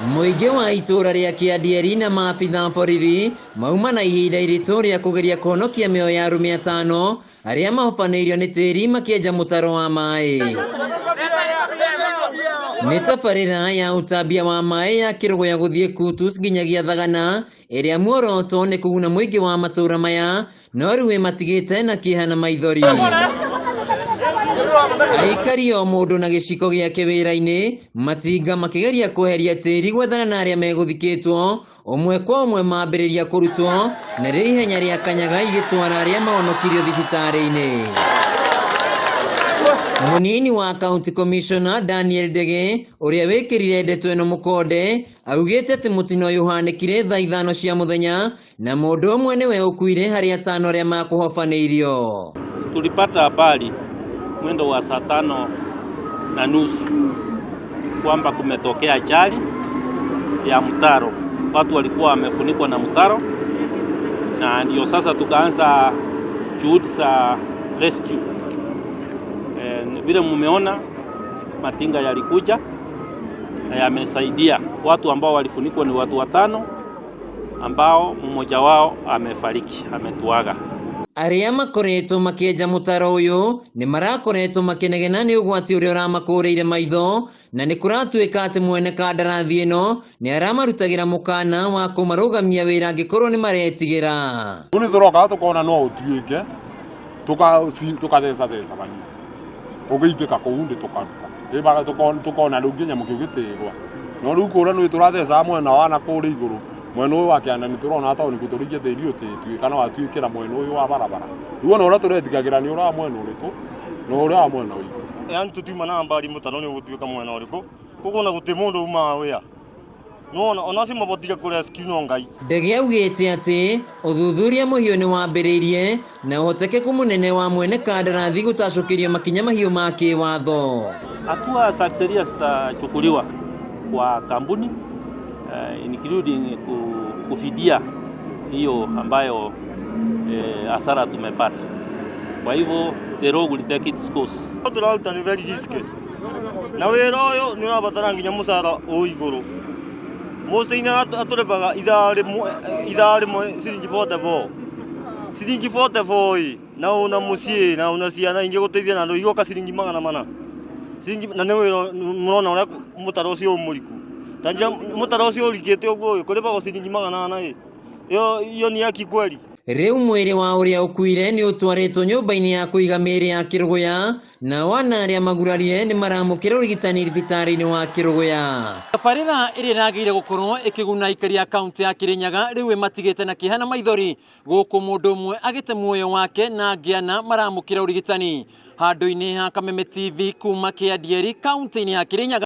Muingi wa itura ria Kiadieri na maabitha borithi mauma na ihinda iritu ria kugeria kuhonokia mioyo ya arume 5 aria mahofaneirio ni tiri makienja mutaro wa mai. Ni tabarĩra ya utambia wa mai ya Kĩrũgũya guthie Kutus nginyagia Thagana iria muoroto ni kuguna muingi wa matura maya no riu matigite na kĩeha na maithori. Aikari o mundu na giciko giake wira-ini matinga makigeria kweheria tiri gwethana na aria meguthikitwo umwe kwa umwe mambiriria kurutwo na ri ihenya ria kanyaga igitwara aria mahonokirio thibitari-ini. Munini wa County Commissioner Daniel Ndege uria wikirire ndeto ino mukonde augite ati mutino uyu uhanikire thaa 5 cia muthenya na mundu umwe niwe ukuire hari 5 aria makuhofaneirio. Tulipata habari mwendo wa saa 5:30 kwamba kumetokea ajali ya mtaro. Watu walikuwa wamefunikwa na mtaro, na ndio sasa tukaanza juhudi za rescue. Vile mumeona matinga yalikuja na yamesaidia. Watu ambao walifunikwa ni watu 5 ambao mmoja wao amefariki, ametuaga. Aria makoretwo makienja mutaro uyu ni marakoretwo makinegena ni ugwati uria uramakureire maitho na ni kuratuika ati mwene kandarathi ino ni aramarutagira mukana wa kumarugamia wira angikorwo ni maretigira. Tuni turoka tukona no utuike tukathesa bani ugiikika kuundi tukaruta ibaga tukona ruginya mukigitirwa no riu kura no turathesa mwena wa na kuri iguru mwena uyu wa kianda ni turona hata ni kuturikia tiri uti kana watuikira mwena uyu wa barabara riu no ura turetigagira ni ura mwena uriku no ura mwena uyu yani tutuma na mbari mutano ni gutuika mwena uriku kugona guti mundu uma wia no ona si mabotiga kurescue no ngai. Ndege augite ati uthuthuria muhiu ni wambiriirie na uhotekeku munene wa mwene kandarathi gutacukirio makinya mahiu ma kiwatho. Hatua za sheria zitachukuliwa kwa kampuni including kufidia hiyo ambayo hasara tumepata. Kwa hivyo the law will take its course. Turauta ni very risky na wira uyu ni urabatara nginya musara uiguru museina aturebaga idari siringi 44 na una musie na una ciana ingi guteithia na andu igoka siringi 400 siringi na ni wira murona uria mutaro ucio umuriku tanja mutaro ucio urikite uguo kuribaga siringi 800 iyo ni yaki kweli. Riu mwiri wa uria ukuire ni utwaritwo nyumba-ini ya kuiga miri ya Kĩrũgũya na wana aria magurarire ni maramukira urigitani thibitari-ini wa Kĩrũgũya. Tabarĩra ĩrĩa ĩragĩrĩire gũkorwo ĩkĩguna aikari a kaunti ya Kirinyaga rĩu matigĩte na kĩeha na maithori gũkũ mũndũ ũmwe agĩte muoyo wake na angĩana maramukira urigitani. Handũ-inĩ ha Kameme TV kuma Kiadieri kaunti-ini ya Kirinyaga.